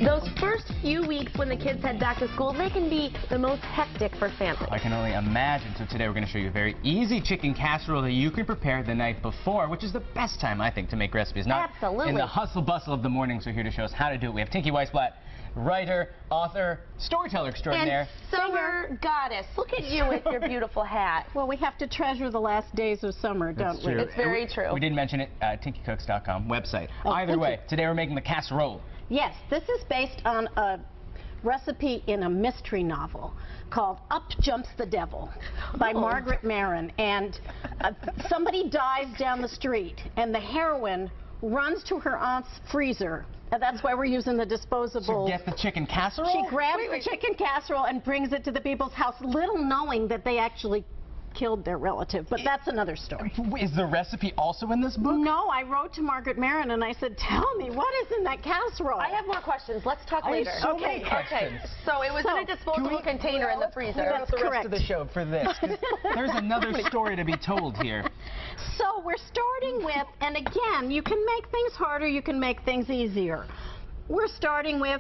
Those first few weeks when the kids head back to school, they can be the most hectic for families. I can only imagine. So today we're going to show you a very easy chicken casserole that you can prepare the night before, which is the best time, I think, to make recipes. Not Absolutely. in the hustle bustle of the morning. So here to show us how to do it, we have Tinky Weisblat, writer, author, storyteller extraordinaire. And summer goddess. Look at you with your beautiful hat. Well, we have to treasure the last days of summer, don't we? It's very true. We did mention it, tinkycooks.com website. Oh, Either way, today we're making the casserole. Yes, this is based on a recipe in a mystery novel called Up Jumps the Devil by Margaret Maron. And somebody dies down the street, and the heroine runs to her aunt's freezer. And that's why we're using the disposable. So get the chicken casserole? She grabs the chicken casserole and brings it to the people's house, little knowing that they actually killed their relative. But that's another story. Is the recipe also in this book? No, I wrote to Margaret Maron and I said, tell me, what is in that casserole? I have more questions. Let's talk later. So many questions. So it was in a disposable container in the freezer. That's the rest of the show for this. There's another story to be told here. So we're starting with, and again, you can make things harder, you can make things easier. We're starting with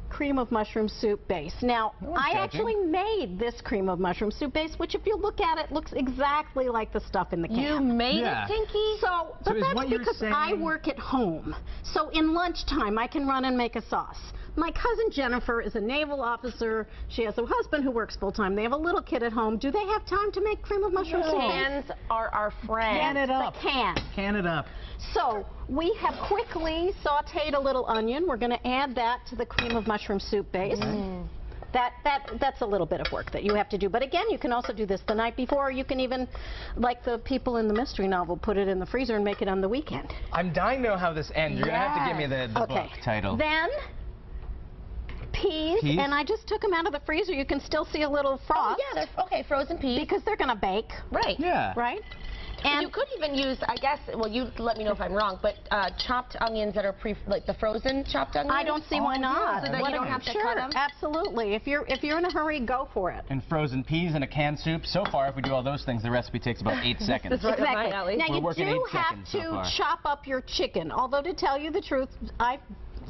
cream of mushroom soup base. Now, I actually made this cream of mushroom soup base, which if you look at it, looks exactly like the stuff in the can. You made it, Tinky? So that's because I work at home. So in lunchtime, I can run and make a sauce. My cousin Jennifer is a naval officer. She has a husband who works full-time. They have a little kid at home. Do they have time to make cream of mushroom soup? Cans are our friends. Can it up. The can. Can it up. So we have quickly sauteed a little onion. We're going to add that to the cream of mushroom soup base. That's a little bit of work that you have to do. But again, you can also do this the night before. You can even, like the people in the mystery novel, put it in the freezer and make it on the weekend. I'm dying to know how this ends. You're going to have to give me the book title. Then peas, and I just took them out of the freezer. You can still see a little frost. Oh, yeah, okay, frozen peas. Because they're going to bake. Right. Yeah. Right? And you could even use, I guess, well, you let me know if I'm wrong, but chopped onions that are like the frozen chopped onions? I don't see why not. So that you don't have to cut them? Absolutely. If you're in a hurry, go for it. And frozen peas in a canned soup. So far, if we do all those things, the recipe takes about 8 seconds. Exactly. Now, you do have to chop up your chicken. Although, to tell you the truth, I've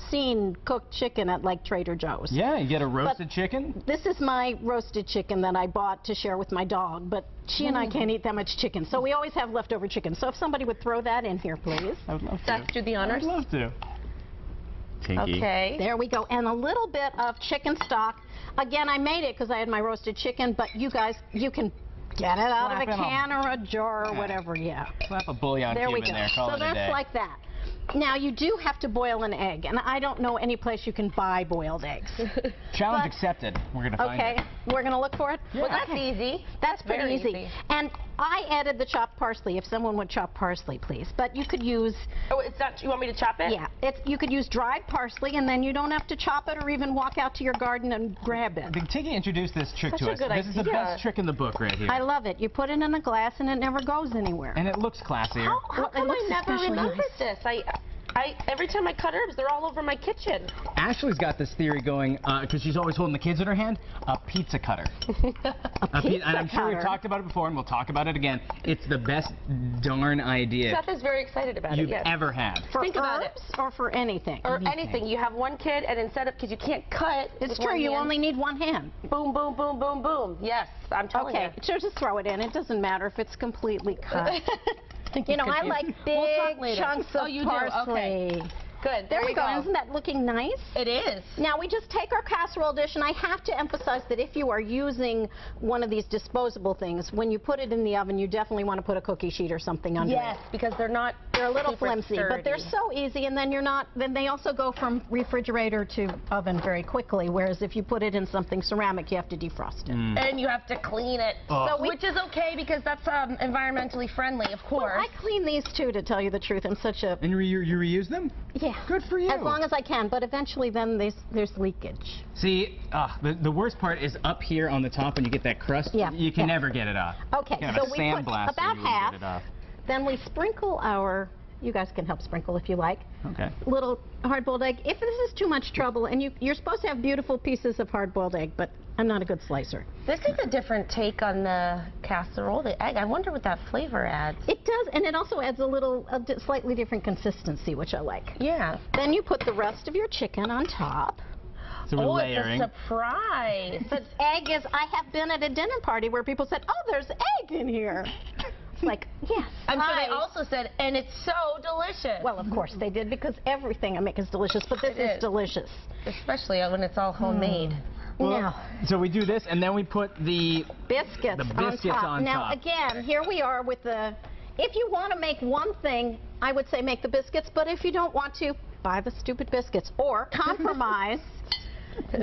seen cooked chicken at like Trader Joe's. Yeah, you get a roasted chicken. This is my roasted chicken that I bought to share with my dog, but she and I can't eat that much chicken, so we always have leftover chicken. So if somebody would throw that in here, please. I would love to. Let's do the honors. I'd love to. Tinky. Okay. There we go. And a little bit of chicken stock. Again, I made it because I had my roasted chicken, but you guys, you can get it out of a can or a jar or whatever, Slap a bouillon cube in there, call it a day. So that's like that. Now, you do have to boil an egg, and I don't know any place you can buy boiled eggs. Challenge accepted. We're going to find it. Okay, we're going to look for it? Yeah. Well, that's easy. That's pretty easy. And I added the chopped parsley, if someone would chop parsley, please. But you could use... Oh, it's not... You want me to chop it? Yeah. You could use dried parsley, and then you don't have to chop it or even walk out to your garden and grab it. Tinky introduced this trick to us. This is the best trick in the book right here. I love it. You put it in a glass, and it never goes anywhere. And it looks classier. How come I never remembered this? Every time I cut herbs, they're all over my kitchen. Ashley's got this theory going, because she's always holding the kids in her hand, a pizza cutter. And I'm sure we've talked about it before, and we'll talk about it again. It's the best darn idea Seth is very excited about you've ever had. Think about it. Or for anything. Or anything. You have one kid, and instead of, because you can't cut. It's true, you only need one hand. Boom, boom, boom, boom, boom. Yes, I'm telling you. Okay, so just throw it in. It doesn't matter if it's completely cut. You know, I like big chunks of parsley. Okay. Good. There we go. Isn't that looking nice? It is. Now we just take our casserole dish, and I have to emphasize that if you are using one of these disposable things, when you put it in the oven, you definitely want to put a cookie sheet or something under it. Yes, because they're a little flimsy, but they're so easy, and then then they also go from refrigerator to oven very quickly, whereas if you put it in something ceramic, you have to defrost it. And you have to clean it, which is okay because that's environmentally friendly, of course. Well, I clean these too, to tell you the truth, in such a... And you reuse them? Yeah. Good for you. As long as I can, but eventually then there's leakage. See, the worst part is up here on the top when you get that crust. Yeah. You can never get it off. Okay, so we put about half. Then we sprinkle our You guys can help sprinkle if you like. Okay. Little hard-boiled egg. If this is too much trouble, and you're supposed to have beautiful pieces of hard-boiled egg, but I'm not a good slicer. This is a different take on the casserole, the egg. I wonder what that flavor adds. It does, and it also adds a slightly different consistency, which I like. Yeah. Then you put the rest of your chicken on top. So we're Oh, layering. it's a surprise. But egg is, I have been at a dinner party where people said, oh, there's egg in here. It's like, yes. I'm sure they also said, and it's so delicious. Well, of course they did, because everything I make is delicious, but this is delicious. Especially when it's all homemade. Now, So we do this, and then we put the biscuits, on top. Now, again, here we are with the, if you want to make one thing, I would say make the biscuits, but if you don't want to, buy the stupid biscuits. Or compromise,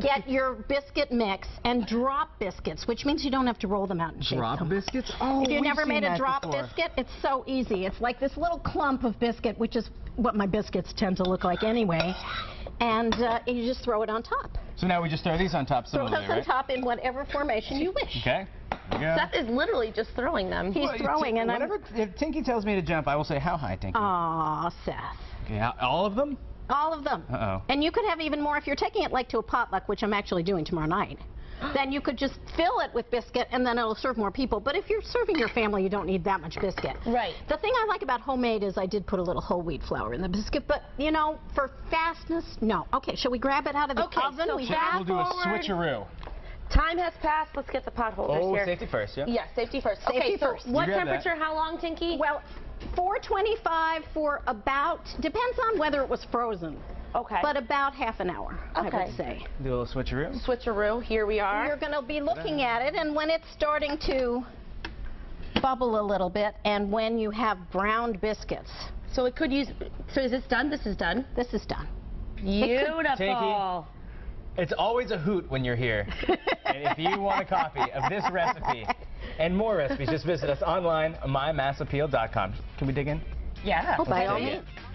get your biscuit mix and drop biscuits, which means you don't have to roll them out and shape them. drop biscuits. Oh, If you've we've never seen made a that drop before. biscuit, it's so easy. It's like this little clump of biscuit, which is what my biscuits tend to look like anyway. And you just throw it on top. So now we just throw these on top Throw similarly, those on right? top in whatever formation you wish. Okay. There we go. Seth is literally just throwing them. He's throwing, and I'm... If Tinky tells me to jump, I will say, how high, Tinky? Aw, Seth. Okay, all of them? All of them. Uh-oh. And you could have even more if you're taking it like to a potluck, which I'm actually doing tomorrow night. Then you could just fill it with biscuit, and then it'll serve more people. But if you're serving your family, you don't need that much biscuit. Right. The thing I like about homemade is I did put a little whole wheat flour in the biscuit, but, you know, for fastness, no. Okay, shall we grab it out of the oven? so We We'll do a forward. switcheroo. Time has passed. Let's get the pot holders here. Safety first, yeah? Yeah, safety first. Safety okay, so first. what You grab temperature, how long, Tinky? Well, 425 for about, depends on whether it was frozen, okay. but about half an hour, I Okay. would say. Do a little switcheroo. Switcheroo, here we are. You're going to be looking at it, and when it's starting to bubble a little bit, and when you have browned biscuits, So it could use, so is this done? This is done? this is done. Beautiful. It's always a hoot when you're here. And if you want a copy of this recipe and more recipes, just visit us online, mymassappeal.com. Can we dig in? Yeah. By all dig means. in.